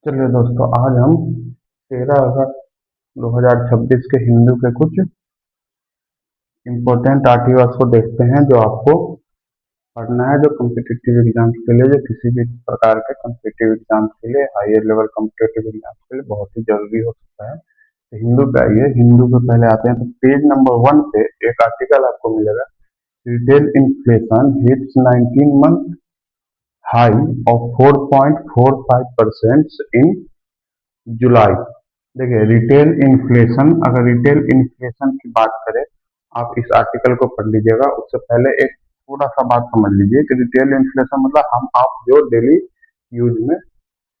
चलिए दोस्तों, आज हम 13 अगस्त 2026 के हिंदू के कुछ इम्पोर्टेंट आर्टिकल्स को देखते हैं जो आपको पढ़ना है, जो कम्पिटिटिव एग्जाम्स के लिए, जो किसी भी प्रकार के कम्पिटिटिव एग्जाम्स के लिए, हायर लेवल कम्पिटिटिव एग्जाम्स के लिए बहुत ही जरूरी हो सकता है। तो हिंदू पे आइए, हिंदू पे पहले आते हैं तो पेज नंबर 1 पे एक आर्टिकल आपको मिलेगा। Retail inflation hits 19 month high of 4.45% इन जुलाई। देखिए, रिटेल इन्फ्लेशन, अगर रिटेल इन्फ्लेशन की बात करें, आप इस आर्टिकल को पढ़ लीजिएगा। उससे पहले एक थोड़ा सा बात समझ लीजिए कि रिटेल इन्फ्लेशन मतलब हम आप जो डेली यूज में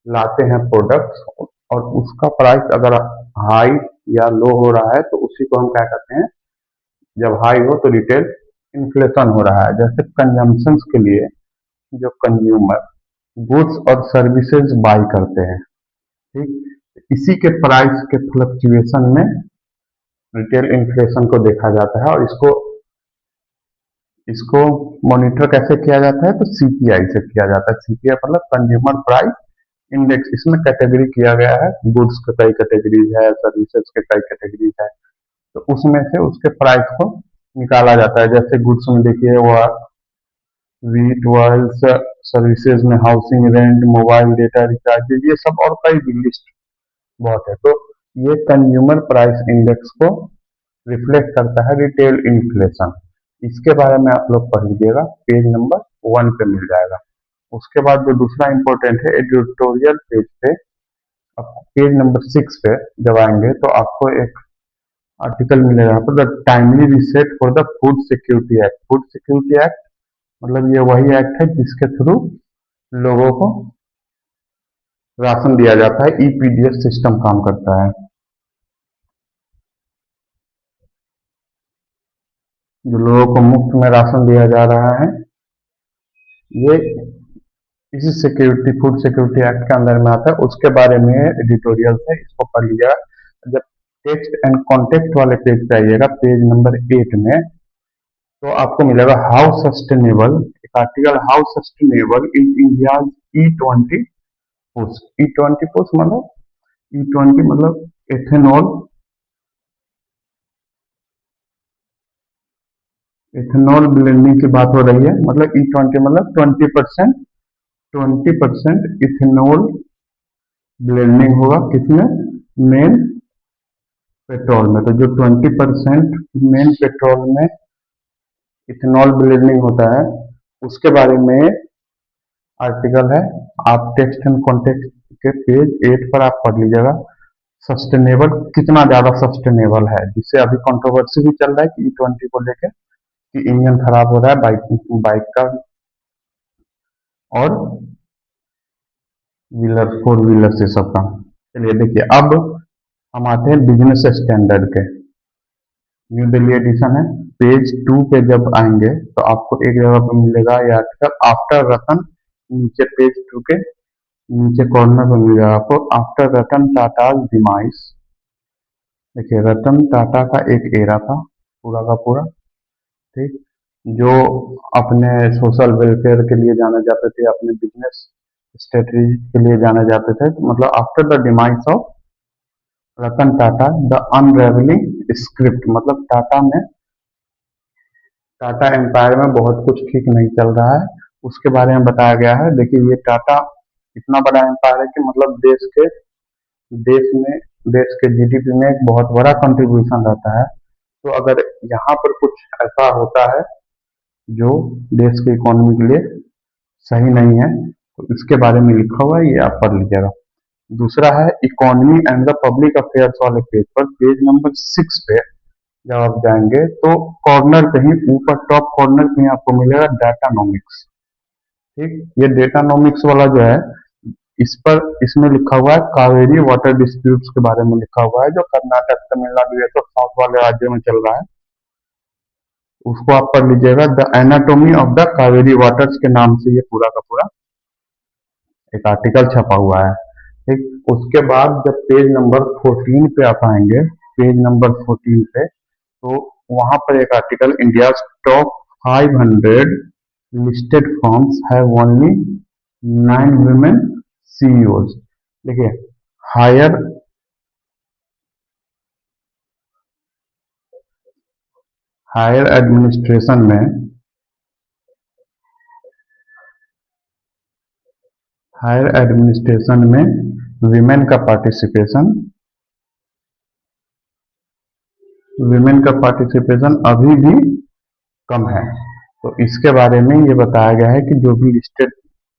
लाते हैं प्रोडक्ट्स, और उसका प्राइस अगर हाई या लो हो रहा है तो उसी को हम क्या कहते हैं। जब हाई हो तो रिटेल इन्फ्लेशन हो रहा है। जैसे कंजम्पशन के लिए जो कंज्यूमर गुड्स और सर्विसेज बाई करते हैं, ठीक, इसी के प्राइस के फ्लक्चुएशन में रिटेल इन्फ्लेशन को देखा जाता है। और इसको इसको मॉनिटर कैसे किया जाता है तो सीपीआई से किया जाता है। सीपीआई मतलब कंज्यूमर प्राइस इंडेक्स। इसमें कैटेगरी किया गया है, गुड्स के कई कैटेगरीज है, सर्विसेज के कई कैटेगरीज है, तो उसमें से उसके प्राइस को निकाला जाता है। जैसे गुड्स में देखिए वो वीट, ऑयल्स, सर्विसेज में housing, rent, mobile data recharge, ये सब और कई भी लिस्ट बहुत है। तो ये कंज्यूमर प्राइस इंडेक्स को रिफ्लेक्ट करता है रिटेल इन्फ्लेशन। इसके बारे में आप लोग पढ़ लीजिएगा, पेज नंबर 1 पे मिल जाएगा। उसके बाद जो दूसरा इंपॉर्टेंट है एडिटोरियल पेज पे, अब पेज नंबर 6 पे जब आएंगे तो आपको एक आर्टिकल मिलेगा यहाँ पर, the timely reset for the food security act. Food security act मतलब ये वही एक्ट है जिसके थ्रू लोगों को राशन दिया जाता है। ईपीडीएस सिस्टम काम करता है, जो लोगों को मुफ्त में राशन दिया जा रहा है। ये इसी सिक्योरिटी फूड सिक्योरिटी एक्ट के अंदर में आता है। उसके बारे में एडिटोरियल है, इसको पढ़ लीजिएगा। जब टेक्स्ट एंड कॉन्टेक्स्ट वाले पेज पे आइएगा, पेज नंबर 8 में, तो आपको मिलेगा हाउ सस्टेनेबल, एक article, how sustainable in India E20 foods. E20 foods मतलब E20 मतलब एथेनॉल, एथेनॉल ब्लेंडिंग की बात हो रही है। मतलब E20 मतलब 20% इथेनॉल ब्लेंडिंग होगा किसमें, मेन पेट्रोल में। तो जो 20% मेन पेट्रोल में इथेनॉल ब्लेंडिंग होता है, उसके बारे में आर्टिकल है। आप टेक्स्ट एंड कॉन्टेक्स्ट के पेज 8 पर आप पढ़ लीजिएगा। सस्टेनेबल कितना ज्यादा सस्टेनेबल है, जिससे अभी कंट्रोवर्सी भी चल रहा है कि E20 को लेकर कि इंजन खराब हो रहा है बाइक बाइक का, और व्हीलर, फोर व्हीलर से सबका। चलिए देखिए, अब हम आते हैं बिजनेस स्टैंडर्ड के, न्यू दिल्ली एडिशन है। पेज 2 पे जब आएंगे तो आपको एक जगह पे मिलेगा ये आर्टिकल, आफ्टर रतन, नीचे पेज 2 के नीचे कॉर्नर पे मिलेगा आपको, आफ्टर रतन टाटा डिमाइस। देखिए, रतन टाटा का एक एरा था पूरा का पूरा, ठीक, जो अपने सोशल वेलफेयर के लिए जाने जाते थे, अपने बिजनेस स्ट्रेटजी के लिए जाने जाते थे। तो मतलब after the demise of Ratan Tata the unravelling script, मतलब टाटा एम्पायर में बहुत कुछ ठीक नहीं चल रहा है, उसके बारे में बताया गया है। देखिए, ये टाटा इतना बड़ा एम्पायर है कि मतलब देश में देश के जीडीपी में एक बहुत बड़ा कंट्रीब्यूशन रहता है। तो अगर यहाँ पर कुछ ऐसा होता है जो देश की इकोनॉमी के लिए सही नहीं है, तो इसके बारे में लिखा हुआ है, ये आप पढ़ लीजिएगा। दूसरा है economy and the public affairs वाले पेज पर, पेज नंबर 6 पे जब आप जाएंगे तो कॉर्नर पे ही ऊपर टॉप कॉर्नर पे ही आपको मिलेगा डाटानॉमिक्स, ठीक। ये डेटानॉमिक्स वाला जो है, इस पर इसमें लिखा हुआ है कावेरी वाटर डिस्प्यूट्स के बारे में लिखा हुआ है, जो कर्नाटक, तमिलनाडु, ये सब साउथ वाले राज्यों में चल रहा है। उसको आप पढ़ लीजिएगा, the anatomy of the Kaveri waters के नाम से ये पूरा का पूरा एक आर्टिकल छपा हुआ है, ठीक। उसके बाद जब पेज नंबर 14 पे आप आएंगे, पेज नंबर 14 पे, तो वहां पर एक article, India top 500 listed firms have only 9 women CEOs. देखिए, हायर हायर एडमिनिस्ट्रेशन में हायर एडमिनिस्ट्रेशन में विमेन का पार्टिसिपेशन विमेन का पार्टिसिपेशन अभी भी कम है। तो इसके बारे में ये बताया गया है कि जो भी लिस्टेड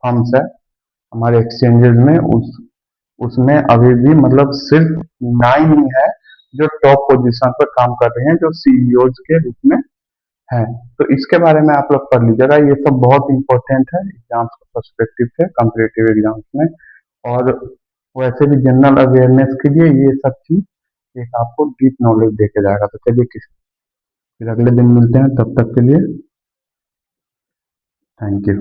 फर्म्स है हमारे एक्सचेंजेस में, उसमें अभी भी मतलब सिर्फ 9 ही है जो टॉप पोजीशन पर काम कर रहे हैं, जो सीईओज के रूप में है। तो इसके बारे में आप लोग पढ़ लीजिएगा, ये सब बहुत इंपॉर्टेंट है एग्जाम्स के पर्सपेक्टिव से, कॉम्पिटिटिव एग्जाम्स में। और वैसे भी जनरल अवेयरनेस के लिए ये सब चीज एक आपको डीप नॉलेज देके जाएगा। तो चलिए फिर अगले दिन मिलते हैं, तब तक के लिए थैंक यू।